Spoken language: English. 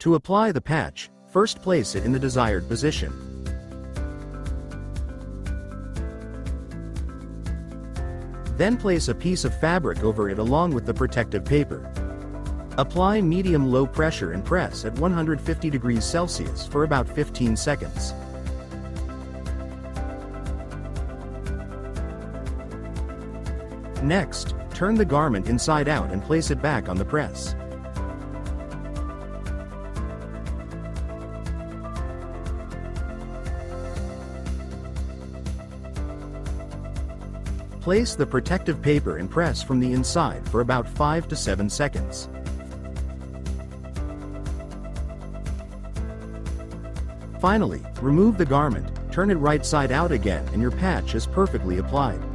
To apply the patch, first place it in the desired position. Then place a piece of fabric over it along with the protective paper. Apply medium-low pressure and press at 150 degrees Celsius for about 15 seconds. Next, turn the garment inside out and place it back on the press. Place the protective paper and press from the inside for about 5 to 7 seconds. Finally, remove the garment, turn it right side out again and your patch is perfectly applied.